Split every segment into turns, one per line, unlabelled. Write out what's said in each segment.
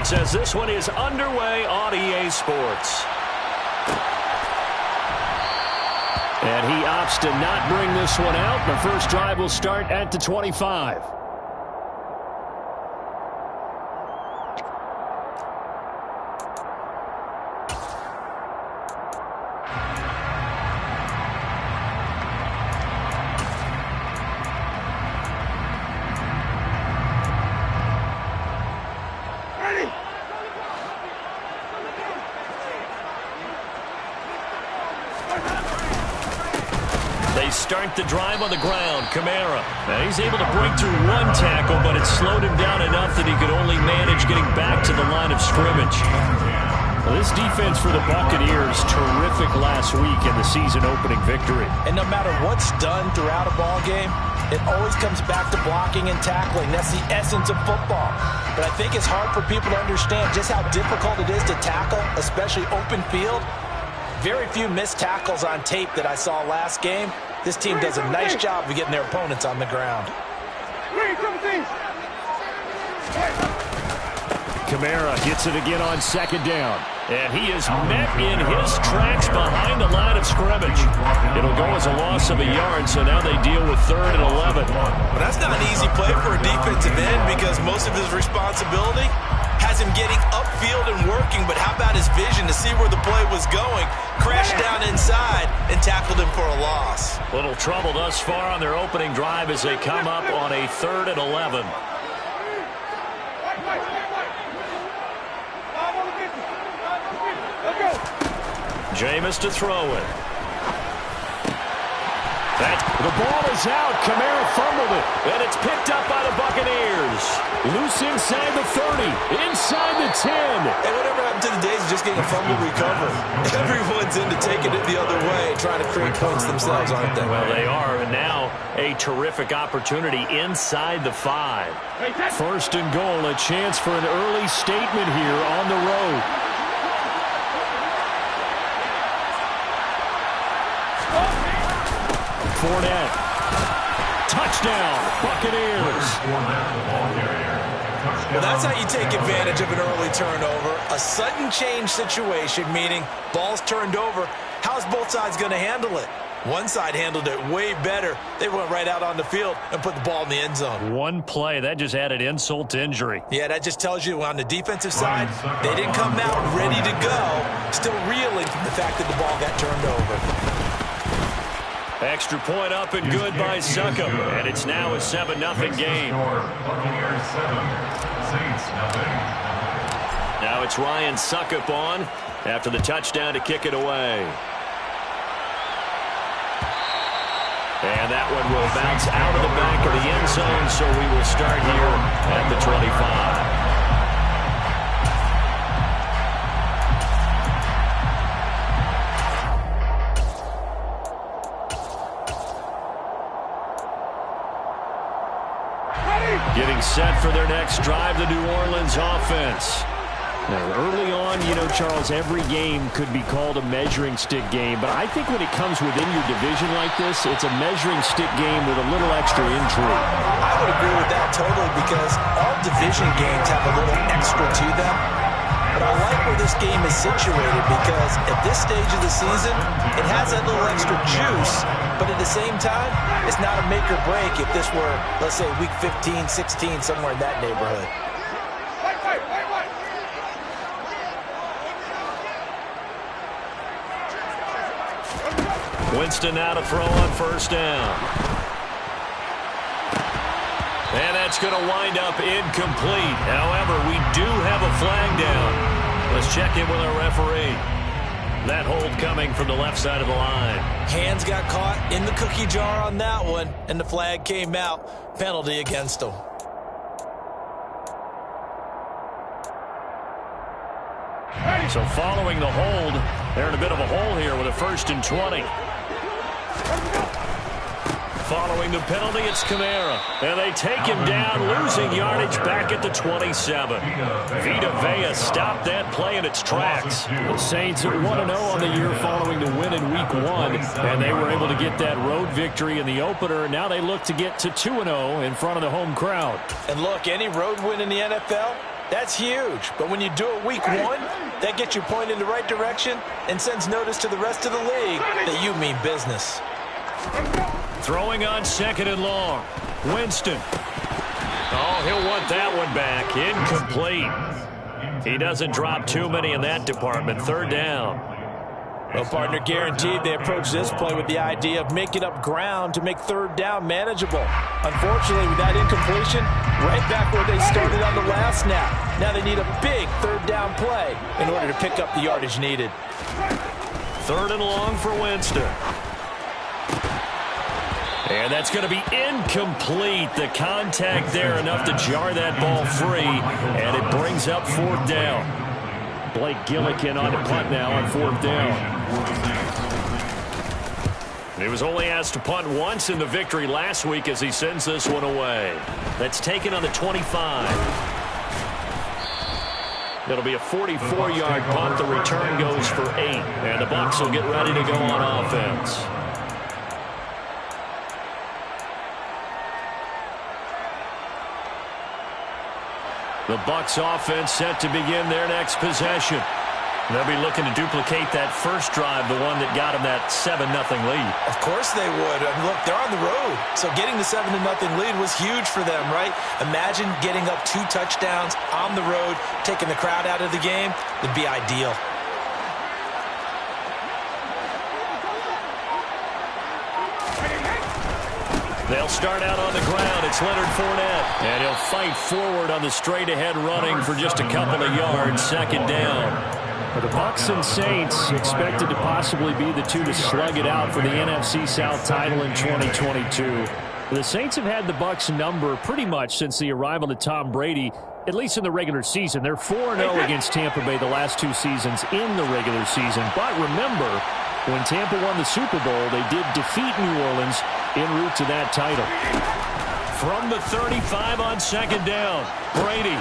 starts as this one is underway on EA Sports. And he opts to not bring this one out. The first drive will start at the 25. Start the drive on the ground. Kamara. Now he's able to break through one tackle, but it slowed him down enough that he could only manage getting back to the line of scrimmage. Well, this defense for the Buccaneers, terrific last week in the season-opening victory.
And no matter what's done throughout a ball game, it always comes back to blocking and tackling. That's the essence of football. But I think it's hard for people to understand just how difficult it is to tackle, especially open field. Very few missed tackles on tape that I saw last game. This team does a nice job of getting their opponents on the ground.
Kamara gets it again on second down. And he is met in his tracks behind the line of scrimmage. It'll go as a loss of a yard, so now they deal with 3rd and 11.
Well, that's not an easy play for a defensive end because most of his responsibility has him getting upfield and working, but how about his vision to see where the play was going, crashed down inside, and tackled him for a loss.
Little trouble thus far on their opening drive as they come up on a 3rd and 11. Jameis to throw it. The ball is out. Kamara fumbled it. And it's picked up by the Buccaneers. Loose inside the 30. Inside the 10.
And whatever happened to the days of just getting a fumble recovery? Everyone's into taking it the other way, trying to create points themselves, aren't they?
Well, they are. And now a terrific opportunity inside the 5. 1st and goal. A chance for an early statement here on the road. Fournette. Touchdown, Buccaneers.
Well, that's how you take advantage of an early turnover. A sudden change situation, meaning ball's turned over. How's both sides going to handle it? One side handled it way better. They went right out on the field and put the ball in the end zone.
One play, that just added insult to injury.
Yeah, that just tells you on the defensive side, they didn't come out ready to go, still reeling from the fact that the ball got turned over.
Extra point up and good by Succop. And it's now a 7-0 game. Now it's Ryan Succop on after the touchdown to kick it away. And that one will bounce out of the back of the end zone, so we will start here at the 25. Getting set for their next drive, the New Orleans offense. Now, early on, you know, Charles, every game could be called a measuring stick game. But I think when it comes within your division like this, it's a measuring stick game with a little extra intrigue.
I would agree with that totally because all division games have a little extra to them. But I like where this game is situated because at this stage of the season, it has that little extra juice. But at the same time, it's not a make or break if this were, let's say, week 15, 16, somewhere in that neighborhood.
Winston now to throw on 1st down. And that's going to wind up incomplete. However, we do have a flag down. Let's check in with our referee. That hold coming from the left side of the line.
Hands got caught in the cookie jar on that one, and the flag came out. Penalty against him.
So following the hold, they're in a bit of a hole here with a 1st and 20. Following the penalty, it's Kamara. And they take him down, losing yardage back at the 27. Vita Vea stopped that play in its tracks. The Saints at 1-0 on the year following the win in Week 1. And they were able to get that road victory in the opener. Now they look to get to 2-0 in front of the home crowd.
And look, any road win in the NFL That's huge. But when you do it week one, that gets you pointed in the right direction and sends notice to the rest of the league that you mean business.
Throwing on 2nd and long. Winston. Oh, he'll want that one back. Incomplete. He doesn't drop too many in that department. 3rd down.
Well, partner, guaranteed they approach this play with the idea of making up ground to make 3rd down manageable. Unfortunately, with that incompletion, right back where they started on the last snap. Now they need a big 3rd down play in order to pick up the yardage needed.
3rd and long for Winston. And that's going to be incomplete. The contact there enough to jar that ball free, and it brings up 4th down. Blake Gillikin on the punt now on 4th down. He was only asked to punt once in the victory last week as he sends this one away. That's taken on the 25. It'll be a 44-yard punt. The return goes for 8, and the Bucs will get ready to go on offense. The Bucs offense set to begin their next possession. They'll be looking to duplicate that first drive, the one that got them that 7-0 lead.
Of course they would. I mean, look, they're on the road. So getting the 7-0 lead was huge for them, right? Imagine getting up 2 touchdowns on the road, taking the crowd out of the game. It'd be ideal.
They'll start out on the ground. It's Leonard Fournette. And he'll fight forward on the straight-ahead running for just a couple of yards. 2nd down. Well, the Bucs and Saints expected to possibly be the two to slug it out for the NFC South title in 2022. The Saints have had the Bucs number pretty much since the arrival of Tom Brady, at least in the regular season. They're 4-0 against Tampa Bay the last 2 seasons in the regular season. But remember, when Tampa won the Super Bowl, they did defeat New Orleans en route to that title. From the 35 on 2nd down, Brady.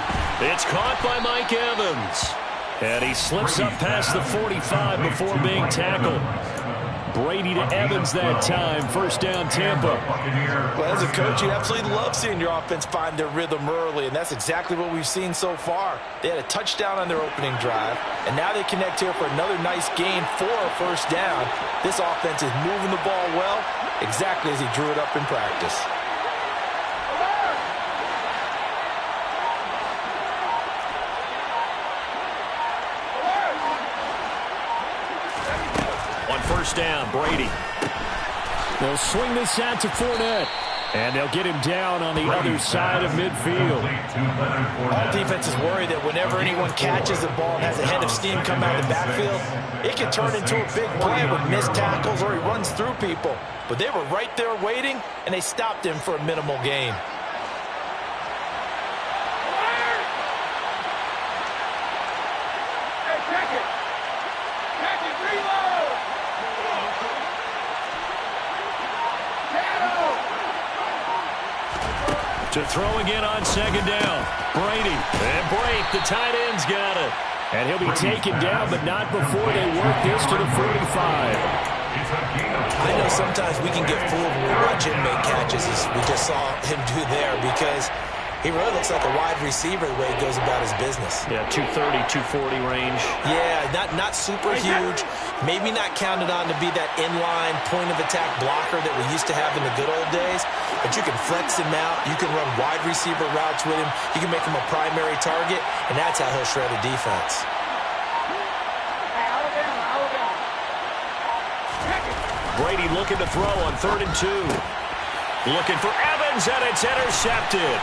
It's caught by Mike Evans. And he slips up past the 45 before being tackled. Brady to Evans that time. 1st down, Tampa.
Well, as a coach, you absolutely love seeing your offense find their rhythm early, and that's exactly what we've seen so far. They had a touchdown on their opening drive, and now they connect here for another nice gain for a 1st down. This offense is moving the ball well, exactly as he drew it up in practice.
On 1st down, Brady. They'll swing this out to Fournette. And they'll get him down on the other side of midfield.
All defenses worry that whenever anyone catches the ball and has a head of steam come out of the backfield, it can turn into a big play with missed tackles or he runs through people. But they were right there waiting, and they stopped him for a minimal gain.
To throw again on 2nd down. Brady. And Brake, the tight end's got it. And he'll be taken down, but not before they work this to the 45.
I know sometimes we can get fooled when we watch him make catches, as we just saw him do there, because he really looks like a wide receiver the way he goes about his business.
Yeah, 230, 240 range.
Yeah, not super huge. Maybe not counted on to be that inline point-of-attack blocker that we used to have in the good old days. But you can flex him out. You can run wide receiver routes with him. You can make him a primary target, and that's how he'll shred a defense.
Brady looking to throw on 3rd and 2. Looking for Evans, and it's intercepted.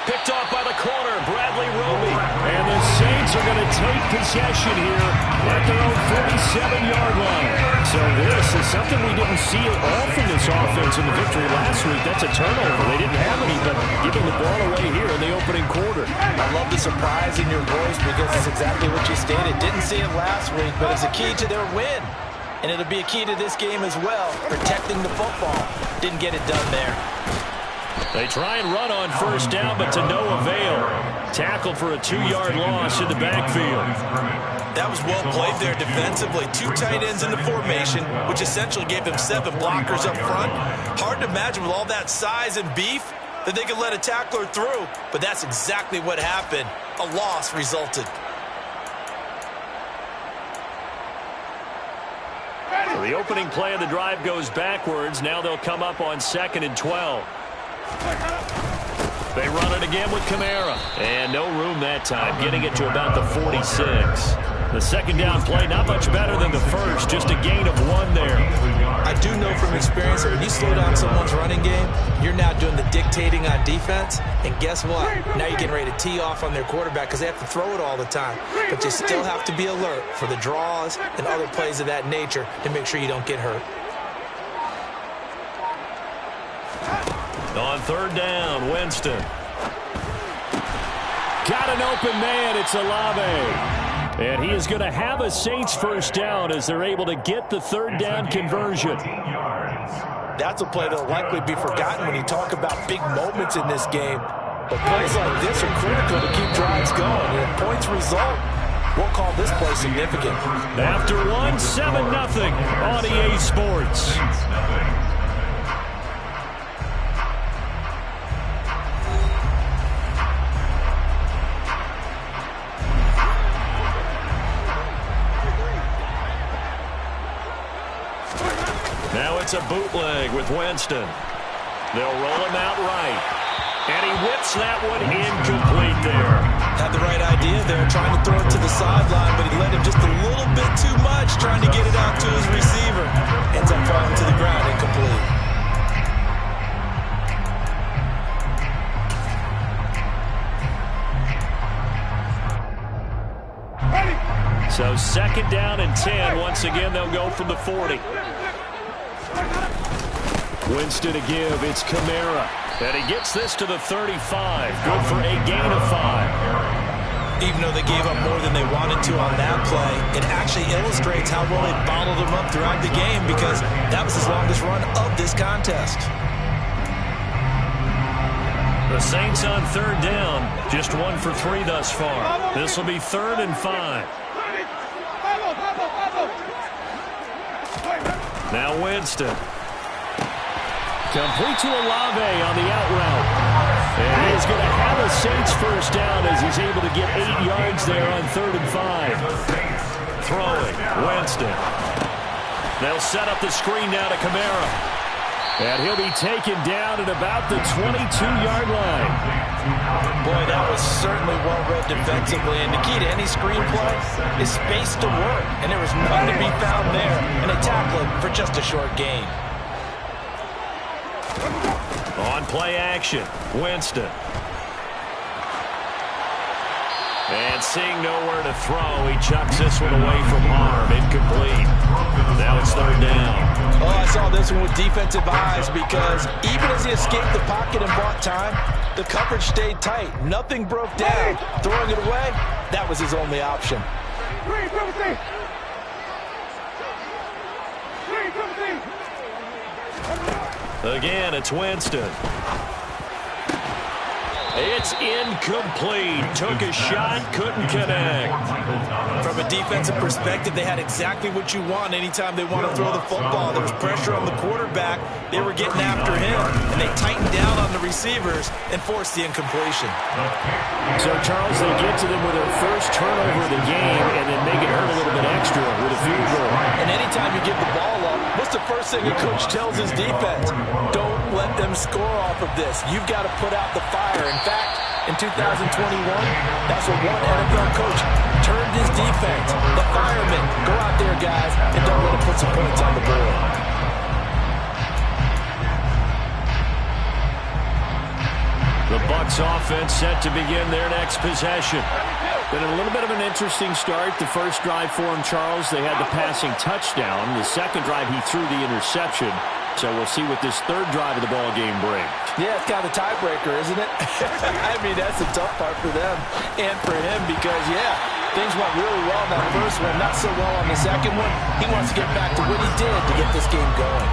Picked off by the corner, Bradley Roby. And the Saints are going to take possession here at their own 47-yard line. So this is something we didn't see at all from this offense in the victory last week. That's a turnover. They didn't have any, but giving the ball away here in the opening quarter.
I love the surprise in your voice because it's exactly what you stated. Didn't see it last week, but it's a key to their win. And it'll be a key to this game as well, protecting the football. Didn't get it done there.
They try and run on 1st down, but to no avail. Tackled for a 2-yard loss in the backfield.
That was well played there defensively. 2 tight ends in the formation, which essentially gave them 7 blockers up front. Hard to imagine with all that size and beef, that they could let a tackler through, but that's exactly what happened. A loss resulted.
So the opening play of the drive goes backwards. Now they'll come up on 2nd and 12. They run it again with Kamara. And no room that time, getting it to about the 46. The second down play, not much better than the first, just a gain of 1 there.
I do know from experience that when you slow down someone's running game, you're now doing the dictating on defense. And guess what? Now you're getting ready to tee off on their quarterback because they have to throw it all the time. But you still have to be alert for the draws and other plays of that nature to make sure you don't get hurt.
On 3rd down, Winston. Got an open man. It's Olave. And he is going to have a Saints first down as they're able to get the 3rd down conversion.
That's a play that will likely be forgotten when you talk about big moments in this game. But plays like this are critical to keep drives going. And if points result, we'll call this play significant.
After 1, 7-0 on EA Sports. Now it's a bootleg with Winston. They'll roll him out right. And he whips that one incomplete there.
Had the right idea there, trying to throw it to the sideline, but he led him just a little bit too much, trying to get it out to his receiver. Ends up falling to the ground incomplete.
So 2nd down and 10. Once again, they'll go from the 40. Winston to give. It's Kamara. And he gets this to the 35. Good for a gain of 5.
Even though they gave up more than they wanted to on that play, it actually illustrates how well they bottled him up throughout the game because that was his longest run of this contest.
The Saints on 3rd down. Just 1 for 3 thus far. This will be 3rd and 5. Now Winston. Complete to Olave on the out route. And he's going to have a Saints first down as he's able to get 8 yards there on 3rd and 5. Throwing, Winston. They'll set up the screen now to Kamara. And he'll be taken down at about the 22-yard line.
Boy, that was certainly well-read defensively. And the key to any screenplay is space to work. And there was none to be found there. And they tackle him for just a short gain.
On play action, Winston. And seeing nowhere to throw, he chucks this one away from harm. Incomplete. Now it's 3rd down.
Oh, I saw this one with defensive eyes because even as he escaped the pocket and bought time, the coverage stayed tight. Nothing broke down. Throwing it away, that was his only option.
Again, it's Winston. It's incomplete. Took a shot, couldn't connect.
From a defensive perspective, they had exactly what you want anytime they want to throw the football. There was pressure on the quarterback. They were getting after him, and they tightened down on the receivers and forced the incompletion.
So, Charles, they get to them with their first turnover of the game and then make it hurt a little bit extra with a field goal.
And anytime you give the ball up, what's the first thing a coach tells his defense? Don't let them score off of this. You've got to put out the fire. In fact, in 2021, that's what one NFL coach turned his defense. The firemen, go out there, guys, and don't let them put some points on the board.
The Bucs offense set to begin their next possession. Been a little bit of an interesting start. The first drive for him, Charles, they had the passing touchdown. The second drive, he threw the interception. So we'll see what this third drive of the ball game brings.
Yeah, it's kind of a tiebreaker, isn't it? I mean, that's the tough part for them and for him because, yeah, things went really well in that first one, not so well on the second one. He wants to get back to what he did to get this game going.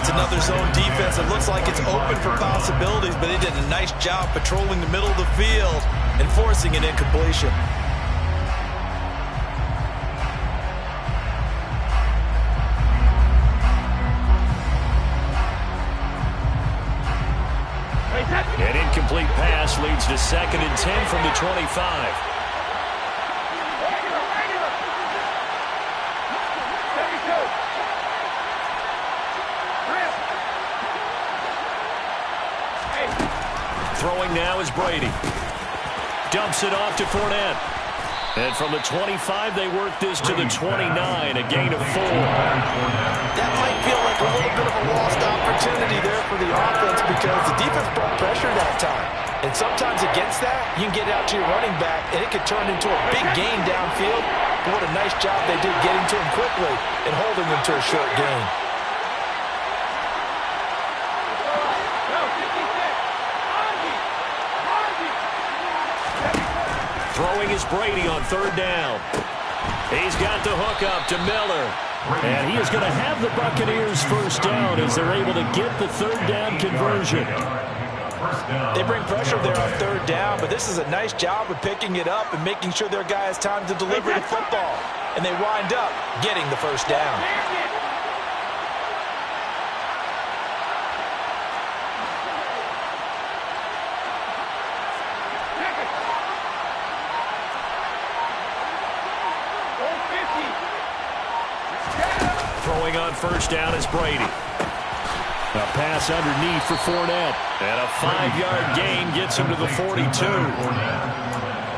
It's another zone defense. It looks like it's open for possibilities, but they did a nice job patrolling the middle of the field and forcing an incompletion.
An incomplete pass leads to 2nd and 10 from the 25. Throwing now is Brady. Dumps it off to Fournette. And from the 25, they work this to the 29, a gain of 4.
That might feel like a little bit of a lost opportunity there for the offense because the defense brought pressure that time. And sometimes against that, you can get out to your running back, and it could turn into a big gain downfield. But what a nice job they did getting to him quickly and holding him to a short gain.
Throwing is Brady on 3rd down. He's got the hook up to Miller. And he is going to have the Buccaneers first down as they're able to get the 3rd down conversion.
They bring pressure there on 3rd down, but this is a nice job of picking it up and making sure their guy has time to deliver the football. And they wind up getting the first down.
Throwing on 1st down is Brady. A pass underneath for Fournette. And a 5-yard gain gets him to the 42.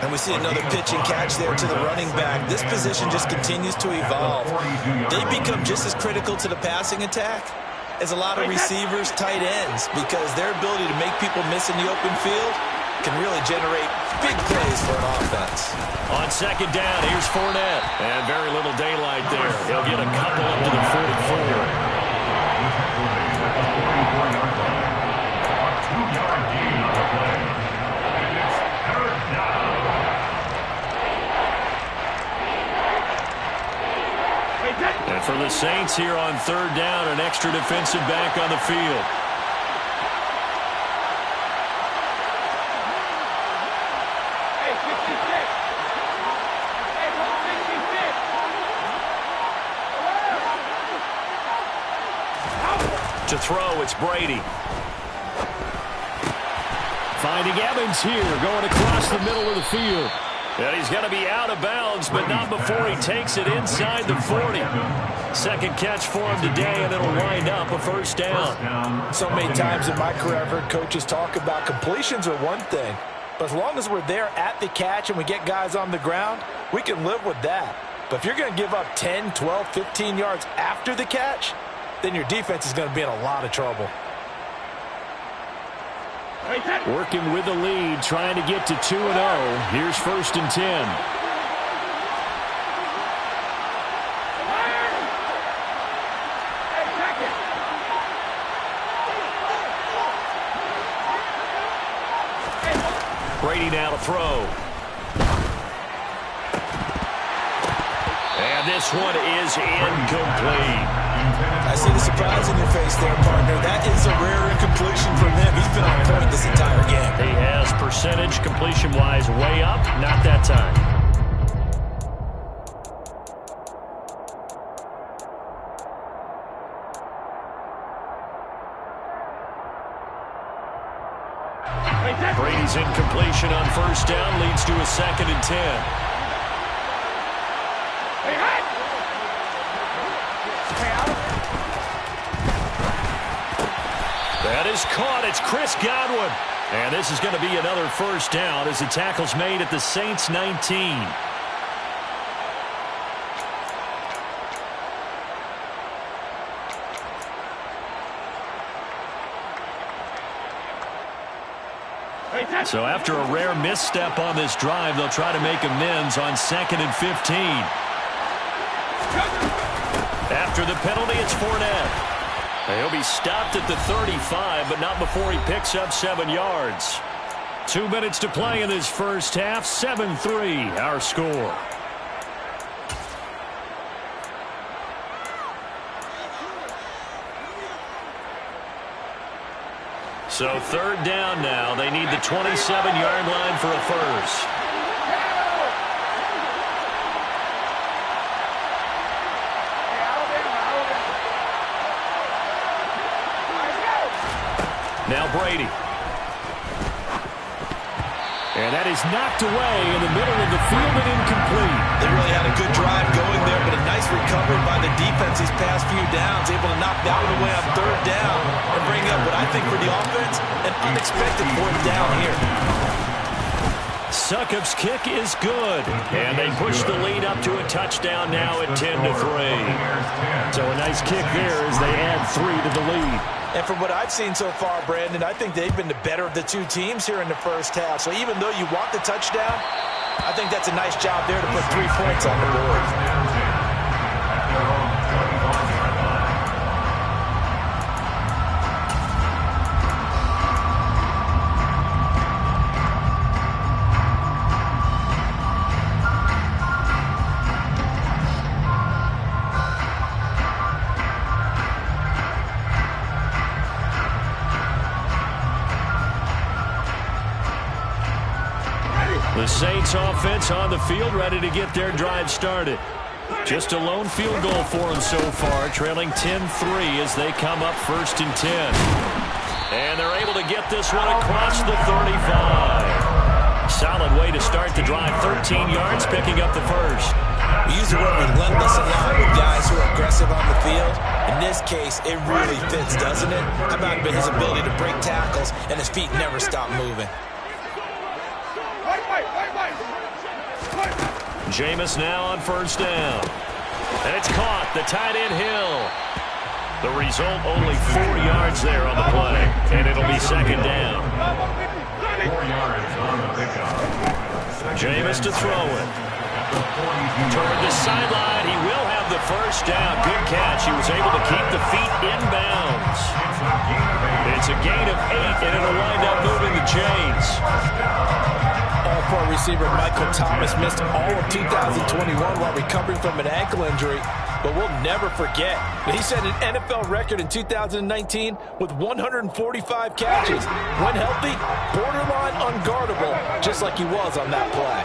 And we see another pitch and catch there to the running back. This position just continues to evolve. They become just as critical to the passing attack as a lot of receivers, tight ends, because their ability to make people miss in the open field can really generate big plays for an offense.
On 2nd down, here's Fournette. And very little daylight there. He'll get a couple up to the 44. And for the Saints here on 3rd down, an extra defensive back on the field. To throw, it's Brady. Finding Evans here, going across the middle of the field. And he's going to be out of bounds, but not before he takes it inside the 40. 2nd catch for him today, and it'll wind up a first down.
So many times in my career, I've heard coaches talk about completions are one thing. But as long as we're there at the catch and we get guys on the ground, we can live with that. But if you're going to give up 10, 12, 15 yards after the catch, then your defense is going to be in a lot of trouble.
Working with the lead, trying to get to 2-0. Here's 1st and 10. Brady now to throw. And this one is incomplete.
I see the surprise in your face there, partner. That is a rare incompletion from him. He's been on point this entire game.
He has percentage completion-wise way up. Not that time. Brady's incompletion on 1st down leads to a 2nd and 10. That is caught. It's Chris Godwin. And this is going to be another first down as the tackle's made at the Saints 19. So after a rare misstep on this drive, they'll try to make amends on 2nd and 15. After the penalty, it's Fournette. He'll be stopped at the 35, but not before he picks up 7 yards. 2 minutes to play in this first half. 7-3, our score. So 3rd down now. They need the 27-yard line for a first. Now Brady. And that is knocked away in the middle of the field and incomplete.
They really had a good drive going there, but a nice recovery by the defense these past few downs, able to knock that one away on third down and bring up what I think for the offense, an unexpected fourth down here.
Succop's kick is good, and they push the lead up to a touchdown now at 10-3. So a nice kick there as they add 3 to the lead.
And from what I've seen so far, Brandon, I think they've been the better of the two teams here in the first half. So even though you want the touchdown, I think that's a nice job there to put 3 points on the board.
The Saints offense on the field, ready to get their drive started. Just a lone field goal for them so far, trailing 10-3 as they come up 1st and 10. And they're able to get this one across the 35. Solid way to start the drive, 13 yards, picking up the first.
We use the word relentless a lot with guys who are aggressive on the field. In this case, it really fits, doesn't it? How about his ability to break tackles and his feet never stop moving?
Jameis now on 1st down. And it's caught, the tight end Hill. The result, only 4 yards there on the play. And it'll be 2nd down.
4 yards on the pickup.
Jameis to throw it. Toward the sideline, he will have the 1st down. Good catch. He was able to keep the feet inbounds. It's a gain of 8, and it'll wind up moving the chains.
All-pro receiver Michael Thomas missed all of 2021 while recovering from an ankle injury, but we'll never forget that he set an NFL record in 2019 with 145 catches. When healthy, borderline unguardable, just like he was on that play.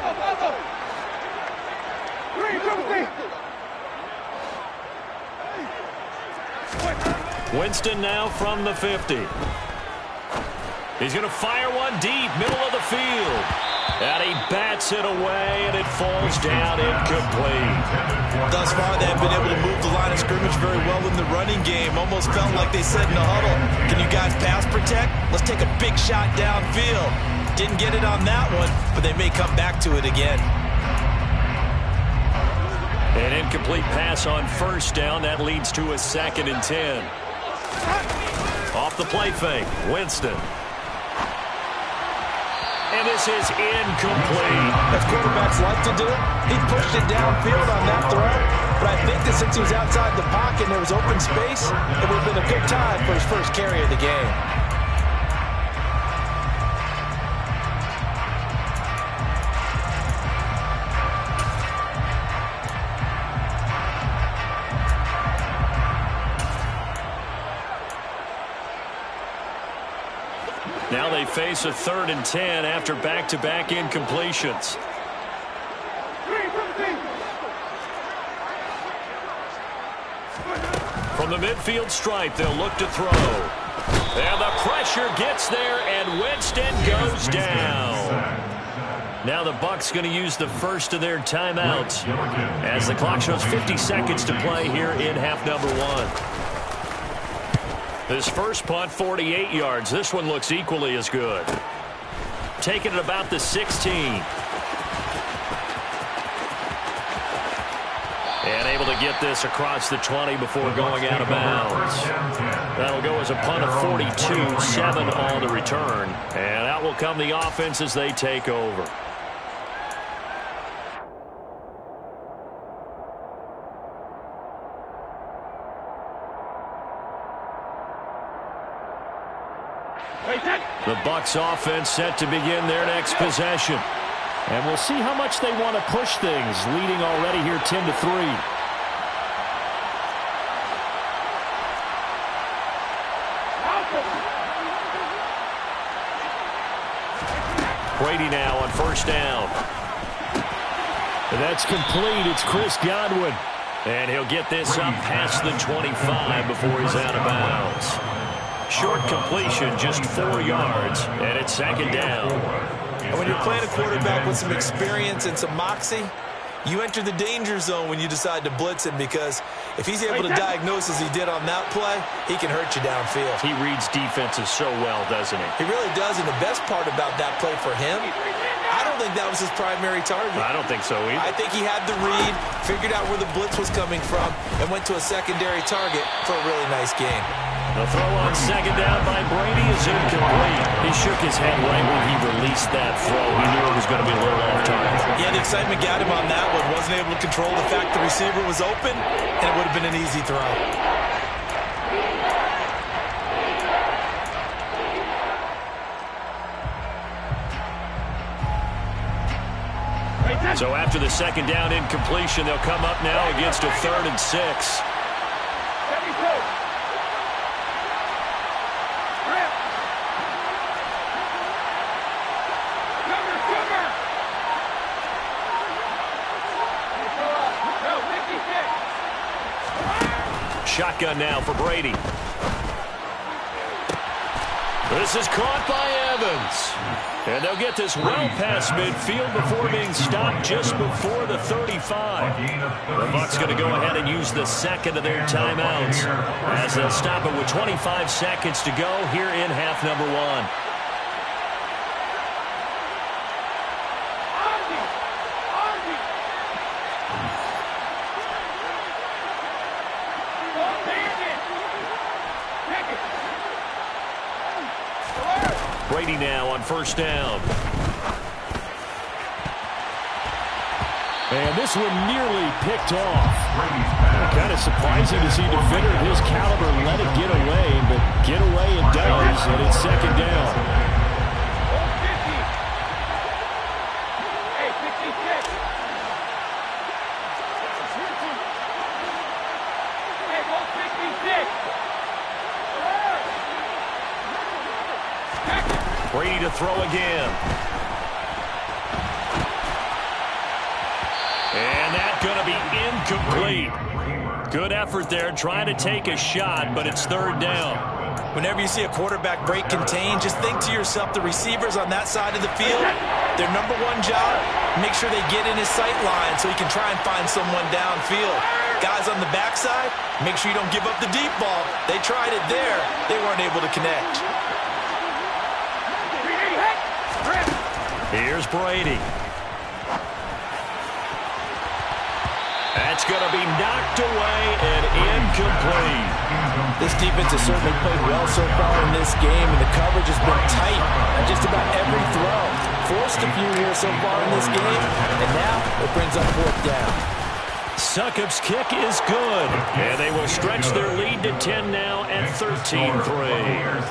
Winston now from the 50. He's going to fire one deep, middle of the field. And he bats it away, and it falls down incomplete.
Thus far, they have been able to move the line of scrimmage very well in the running game. Almost felt like they said in the huddle, can you guys pass protect? Let's take a big shot downfield. Didn't get it on that one, but they may come back to it again.
An incomplete pass on 1st down. That leads to a 2nd and 10. Off the play fake, Winston. And this is incomplete.
As quarterbacks like to do, he pushed it downfield on that throw. But I think that since he was outside the pocket and there was open space, it would have been a good time for his first carry of the game.
Now they face a 3rd and 10 after back-to-back incompletions. From the midfield stripe, they'll look to throw. And the pressure gets there, and Winston goes down. Now the Bucs going to use the first of their timeouts as the clock shows 50 seconds to play here in half number 1. This first punt, 48 yards. This one looks equally as good. Taking it about the 16. And able to get this across the 20 before going out of bounds. That'll go as a punt of 42, 7 on the return. And out will come the offense as they take over. The Bucs offense set to begin their next possession. And we'll see how much they want to push things, leading already here 10-3. Brady now on 1st down. And that's complete. It's Chris Godwin. And he'll get this up past the 25 before he's out of bounds. Short completion, just 4 yards, and it's 2nd down.
And when you're playing a quarterback with some experience and some moxie, you enter the danger zone when you decide to blitz him, because if he's able to diagnose as he did on that play, he can hurt you downfield.
He reads defenses so well, doesn't he?
He really does, and the best part about that play for him, I don't think that was his primary target.
I don't think so either.
I think he had the read, figured out where the blitz was coming from, and went to a secondary target for a really nice game.
The throw on second down by Brady is incomplete. He shook his head right when he released that throw. He knew it was going to be a little off target.
Yeah, the excitement got him on that one. Wasn't able to control the fact the receiver was open, and it would have been an easy throw.
So after the second down incompletion, they'll come up now against a 3rd and 6. Shotgun now for Brady. This is caught by Evans. And they'll get this well past midfield before being stopped just before the 35. The Bucs going to go ahead and use the second of their timeouts as they'll stop it with 25 seconds to go here in half number 1. Brady now on first down.
And this one nearly picked off. Kind of surprising to see a defender of his caliber let it get away, but get away it does, and it's second down.
Brady to throw again. And that's going to be incomplete. Good effort there trying to take a shot, but it's 3rd down.
Whenever you see a quarterback break contain, just think to yourself, the receivers on that side of the field, their number one job, make sure they get in his sight line so he can try and find someone downfield. Guys on the backside, make sure you don't give up the deep ball. They tried it there. They weren't able to connect.
Here's Brady. That's going to be knocked away and incomplete.
This defense has certainly played well so far in this game, and the coverage has been tight on just about every throw. Forced a few here so far in this game, and now it brings up 4th down.
Succop's kick is good, and they will stretch their lead to 10 now at 13-3.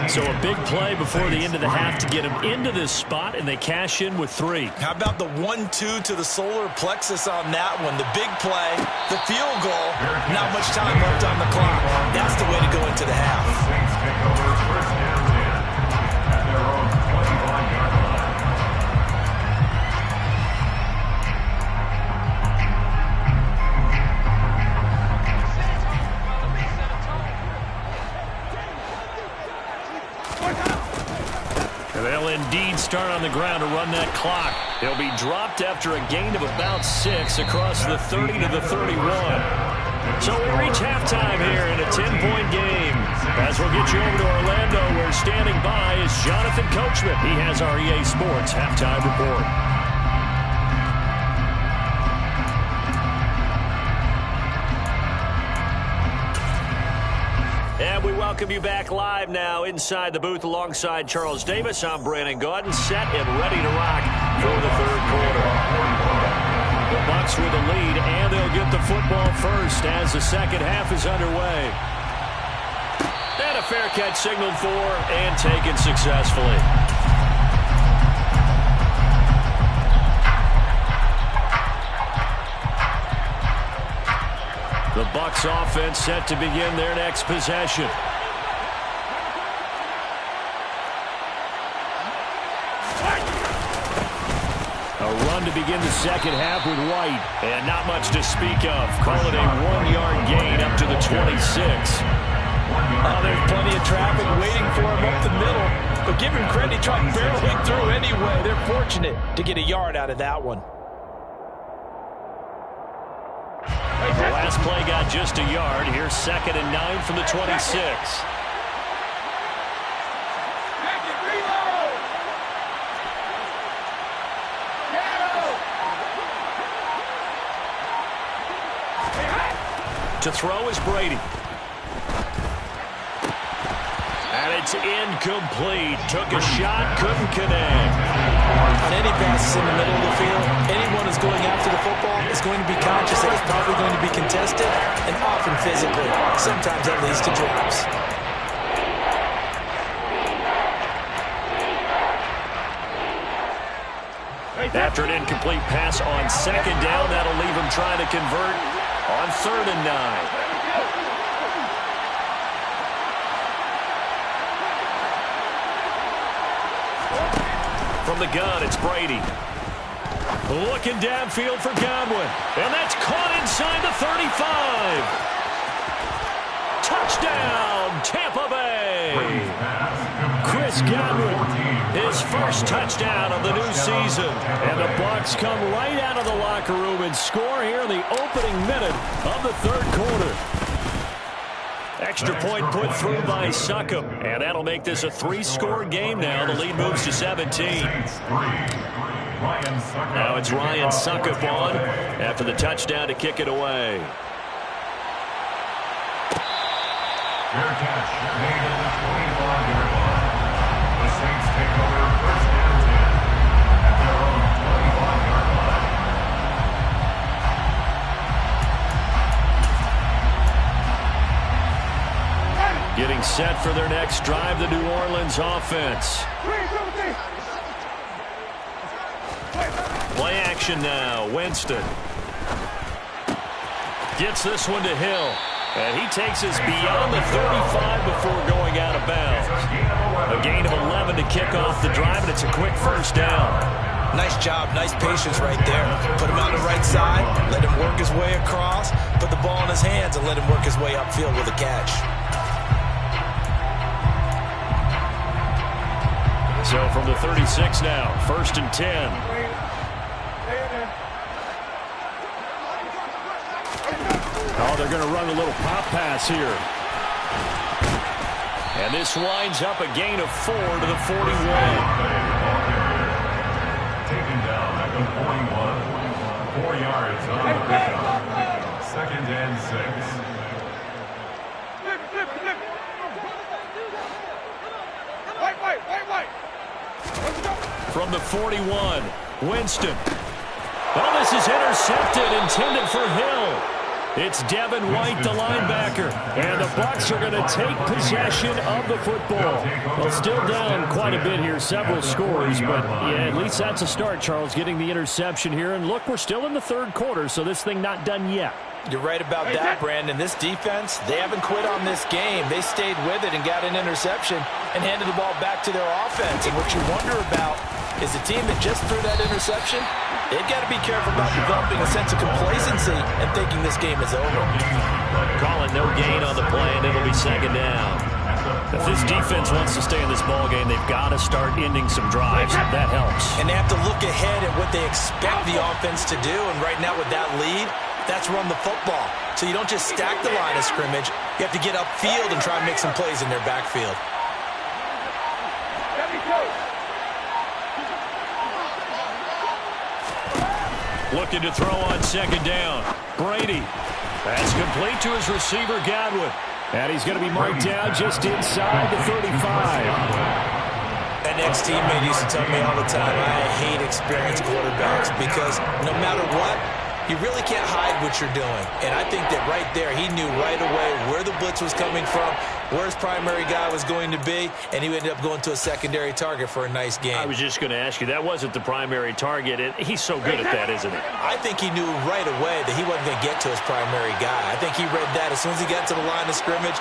So a big play before the end of the half to get them into this spot, and they cash in with 3.
How about the 1-2 to the solar plexus on that one? The big play, the field goal, not much time left on the clock. That's the way to go into the half.
They'll indeed start on the ground to run that clock. They'll be dropped after a gain of about 6 across the 30 to the 31. So we reach halftime here in a 10-point game. As we'll get you over to Orlando, where standing by is Jonathan Coachman. He has our EA Sports halftime report. And we welcome you back live now inside the booth alongside Charles Davis. I'm Brandon Gaudin, set and ready to rock for the 3rd quarter. The Bucs with the lead, and they'll get the football first as the second half is underway. And a fair catch signaled for and taken successfully. The Bucs offense set to begin their next possession. A run to begin the second half with White. And not much to speak of. Call it a 1-yard gain up to the 26.
There's plenty of traffic waiting for him up the middle. But give him credit, he tried barreling through anyway. They're Fortunate to get a yard out of that one.
The last play got just a yard. Here's 2nd and 9 from the 26. To throw is Brady. And it's incomplete. Took a shot, couldn't connect.
On any passes in the middle of the field, anyone who's going after the football is going to be conscious that it's probably going to be contested and often physically. Sometimes that leads to drops.
After an incomplete pass on 2nd down, that'll leave him trying to convert on 3rd and 9. From the gun, it's Brady. Looking downfield for Godwin. And that's caught inside the 35. Touchdown, Tampa Bay. Chris Godwin, his first touchdown of the new season. And the Bucs come right out of the locker room and score here in the opening minute of the 3rd quarter. Extra point put through by Succop. And that'll make this a 3-score game now. The lead moves to 17. Now it's Ryan Succop on after the touchdown to kick it away.
Fair catch made at the 25-yard line. The Saints take over 1st and 10 at their own 25-yard line.
Getting set for their next drive, the New Orleans offense. Play action now. Winston gets this one to Hill. And he takes us beyond the 35 before going out of bounds. A gain of 11 to kick off the drive, and it's a quick 1st down.
Nice job, nice patience right there. Put him on the right side, let him work his way across, put the ball in his hands, and let him work his way upfield with a catch.
So from the 36 now, 1st and 10.
Oh, they're going to run a little pop pass here.
And this winds up a gain of 4 to the 41.
Taken down at the 41. 4 yards on the pickup. 2nd and 6.
From the 41, Winston. Oh, this is intercepted, intended for Hill. It's Devin White, the linebacker. And the Bucs are going to take possession of the football. Well, still down quite a bit here, several scores. But, yeah, at least that's a start, Charles, getting the interception here. And, look, we're still in the 3rd quarter, so this thing not done yet.
You're right about that, Brandon. This defense, they haven't quit on this game. They stayed with it and got an interception and handed the ball back to their offense. And what you wonder about is the team that just threw that interception, they've got to be careful about developing a sense of complacency and thinking this game is over.
Call it no gain on the play, and it'll be 2nd down. If this defense wants to stay in this ballgame, they've got to start ending some drives. That helps.
And they have to look ahead at what they expect the offense to do. And right now with that lead, that's run the football. So you don't just stack the line of scrimmage. You have to get upfield and try and make some plays in their backfield.
Looking to throw on 2nd down. Brady. That's complete to his receiver, Godwin.
And he's going to be marked down just inside the 35.
An ex-teammate used to tell me all the time, I hate experienced quarterbacks because no matter what, you really can't hide what you're doing. And I think that right there, he knew right away where the blitz was coming from, where his primary guy was going to be, and he ended up going to a secondary target for a nice game.
I was just going to ask you, that wasn't the primary target, and he's so good at that, isn't he?
I think he knew right away that he wasn't going to get to his primary guy. I think he read that as soon as he got to the line of scrimmage,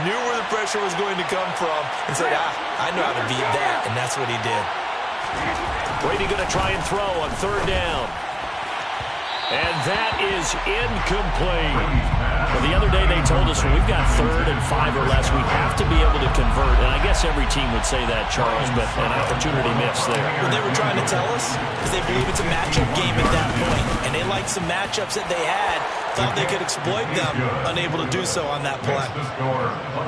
knew where the pressure was going to come from, and said, I know how to beat that, and that's what he did.
Brady going to try and throw on 3rd down. And that is incomplete. Well, the other day they told us when we've got 3rd and 5 or less, we have to be able to convert. And I guess every team would say that, Charles, but an opportunity missed there.
Well, they were trying to tell us because they believe it's a matchup game at that point. And they liked some matchups that they had, thought they could exploit them, unable to do so on that play.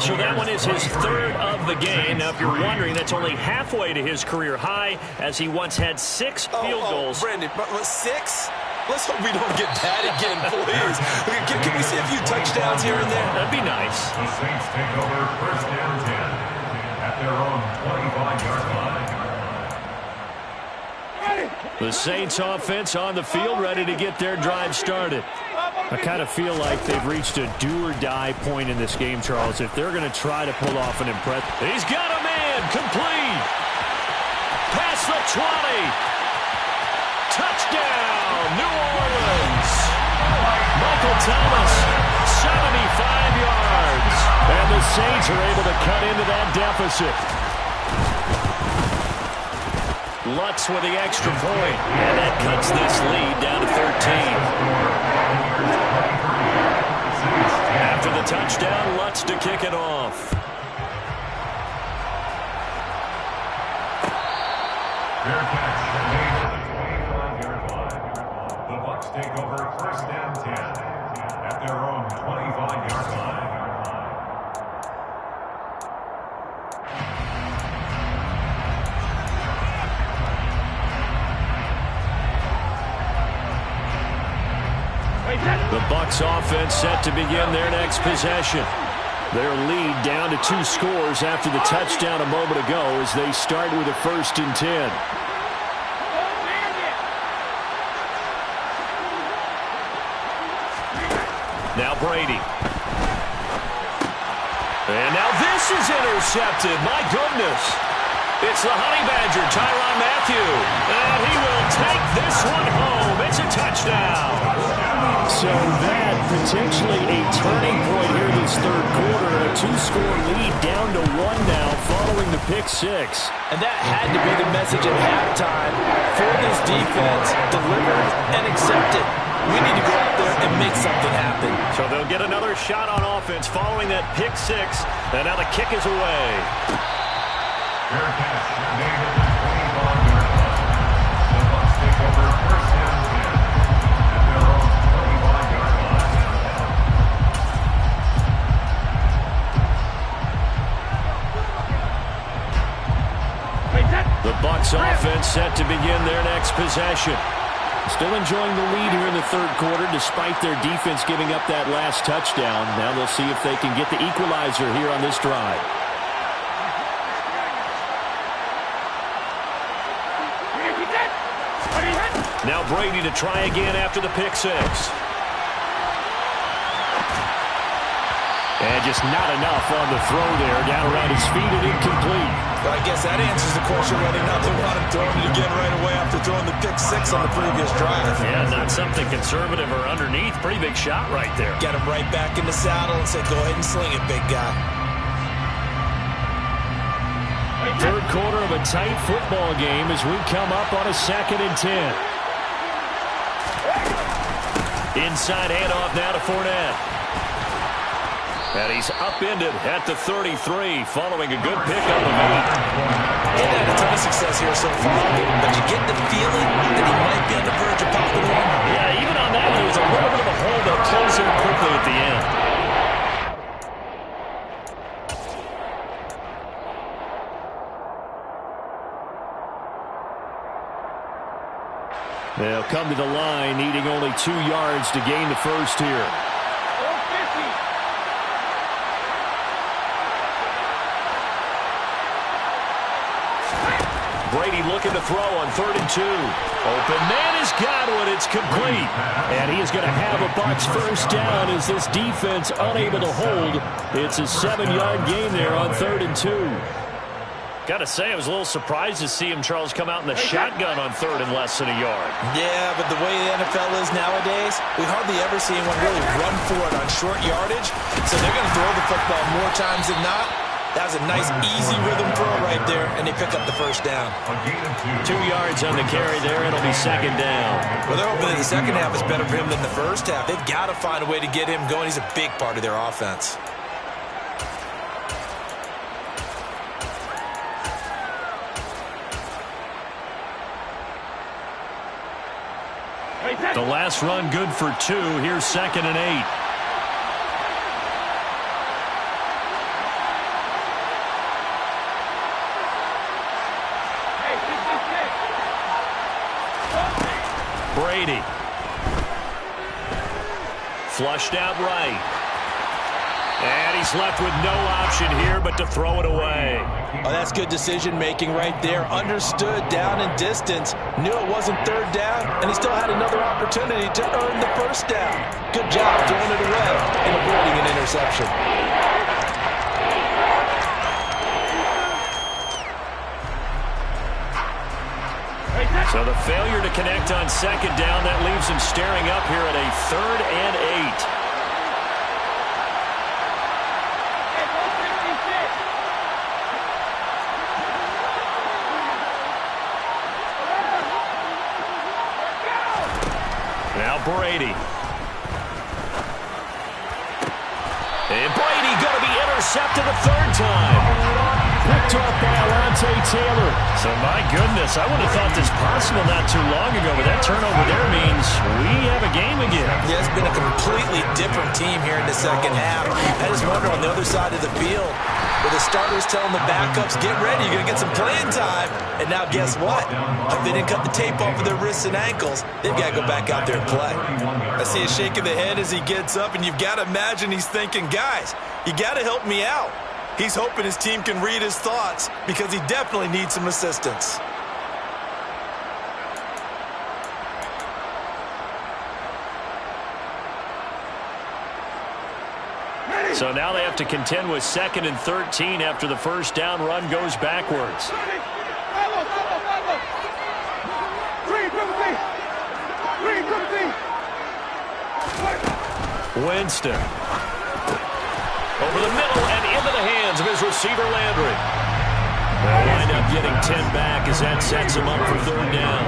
So that one is his 3rd of the game. Now, if you're wondering, that's only halfway to his career high, as he once had 6 field goals.
Brandon, 6? Let's hope we don't get that again, please. Can we see a few touchdowns here and there?
That'd be nice.
The Saints take over 1st down 10 at their own 25-yard line.
The Saints offense on the field, ready to get their drive started.
I kind of feel like they've reached a do-or-die point in this game, Charles. If they're going to try to pull off an impressive...
He's got a man, complete. Past the 20. Touchdown, New Orleans. Michael Thomas, 75 yards.
And the Saints are able to cut into that deficit.
Lutz with the extra point. And that cuts this lead down to 13. After the touchdown, Lutz to kick it off.
Fair catch made at the 25-yard line. The Bucs take over 1st down 10 at their own 25-yard line.
The Bucs offense set to begin their next possession.
Their lead down to 2 scores after the touchdown a moment ago as they start with a 1st and 10.
Now Brady. And now this is intercepted. My goodness. It's the Honey Badger, Tyrann Mathieu. And he will take this one home. It's a touchdown.
So that potentially a turning point here this 3rd quarter. A 2-score lead down to 1 now following the pick 6.
And that had to be the message at halftime for this defense. Delivered and accepted. We need to go out there and make something happen.
So they'll get another shot on offense following that pick 6. And now the kick is away.
Fair catch made at the 25-yard line. The Bucs take over 1st down 10 at their own 25-yard line.
The Bucs offense set to begin their next possession.
Still enjoying the lead here in the 3rd quarter despite their defense giving up that last touchdown. Now they'll see if they can get the equalizer here on this drive.
Now Brady to try again after the pick 6.
And just not enough on the throw there. Down around his feet and incomplete.
But I guess that answers the question whether or not they want him throwing it again right away after throwing the pick 6 on the previous drive.
Yeah, not something conservative or underneath. Pretty big shot right there.
Get him right back in the saddle and say, go ahead and sling it, big guy.
3rd quarter of a tight football game as we come up on a 2nd and 10.
Inside handoff now to Fournette. And he's upended at the 33 following a good pickup of 8.
He's had a ton of success here so far, but you get the feeling that he might be on the verge of popping one.
Yeah, even on that one, there was a little bit of a hole that closed in quickly at the end.
They'll come to the line, needing only 2 yards to gain the 1st here.
Brady looking to throw on 3rd and 2. Open man has got one. It's complete.
And he is going to have a Bucs 1st down as this defense unable to hold. It's a 7-yard gain there on 3rd and 2.
Got to say, I was a little surprised to see him, Charles, come out in the shotgun on 3rd and less than a yard.
Yeah, but the way the NFL is nowadays, we hardly ever see anyone really run for it on short yardage. So they're going to throw the football more times than not. That was a nice, easy rhythm throw right there, and they pick up the first down.
2 yards on the carry there. It'll be second down.
Well, they're hoping that the second half is better for him than the first half. They've got to find a way to get him going. He's a big part of their offense.
The last run good for 2. Here's 2nd and 8. Brady. Flushed out right. And he's left with no option here but to throw it away.
Oh, that's good decision-making right there. Understood down and distance. Knew it wasn't third down, and he still had another opportunity to earn the first down. Good job throwing it away and avoiding an interception.
So the failure to connect on second down, that leaves him staring up here at a 3rd and 8. Now Brady. And Brady going to be intercepted a 3rd time.
Picked off by Alontae Taylor.
So, my goodness, I would have thought this possible not too long ago, but that turnover there means we have a game again.
Yeah, it's been a completely different team here in the second half. I just wonder on the other side of the field, where the starters telling the backups, get ready, you're going to get some playing time. And now guess what? If they didn't cut the tape off of their wrists and ankles, they've got to go back out there and play. I see a shake of the head as he gets up, and you've got to imagine he's thinking, guys, you got to help me out. He's hoping his team can read his thoughts because he definitely needs some assistance.
So now they have to contend with 2nd and 13 after the first down run goes backwards. Winston. Over the middle and into the hands of his receiver, Landry. They'll wind up getting 10 back as that sets him up for 3rd down.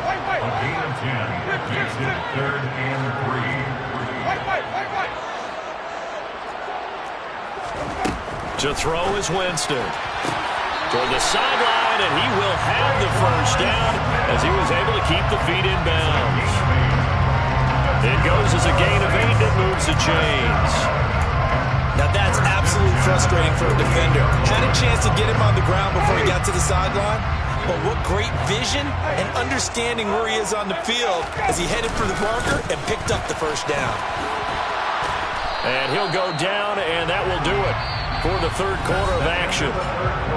A gain of 10 makes it 3rd and 3.
To throw is Winston. Toward the sideline, and he will have the first down as he was able to keep the feet in bounds. It goes as a gain of 8 that moves the chains.
Now that's absolutely frustrating for a defender. Had a chance to get him on the ground before he got to the sideline, but what great vision and understanding where he is on the field as he headed for the marker and picked up the first down.
And he'll go down, and that will do it for the 3rd quarter of action.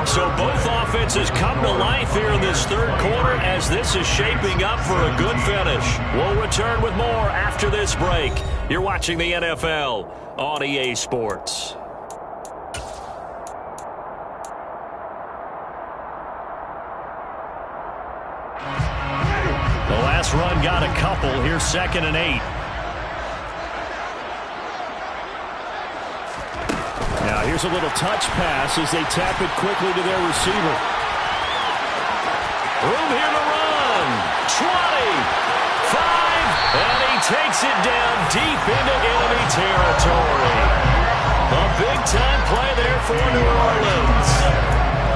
So both offenses come to life here in this 3rd quarter as this is shaping up for a good finish. We'll return with more after this break. You're watching the NFL on EA Sports. The last run got a couple. Here's 2nd and 8.
Now here's a little touch pass as they tap it quickly to their receiver.
Room here to run. 20, 5, and he takes it down deep into enemy territory. A big-time play there for New Orleans.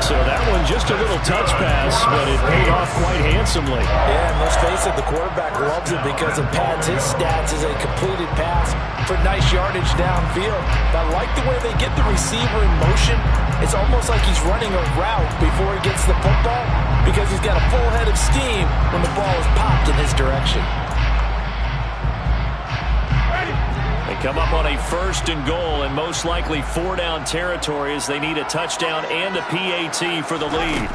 So that one just a little touch pass, but it paid off quite handsomely.
Yeah, and let's face it, the quarterback loves it because it pads his stats as a completed pass for nice yardage downfield. But I like the way they get the receiver in motion. It's almost like he's running a route before he gets the football because he's got a full head of steam when the ball is popped in his direction.
They come up on a 1st and goal and most likely 4-down territory as they need a touchdown and a PAT for the lead.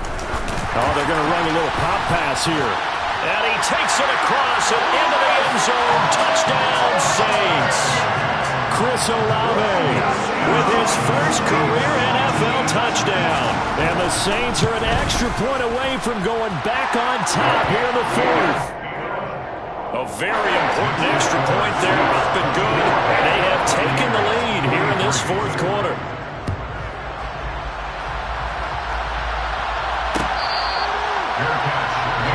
Oh, they're going to run a little pop pass here.
And he takes it across and into the end zone. Touchdown, Saints.
Chris Olave
with his first career NFL touchdown.
And the Saints are an extra point away from going back on top here in the 4th.
A very important extra point there, up and good. And they have taken the lead here in this 4th quarter.
Fair catch.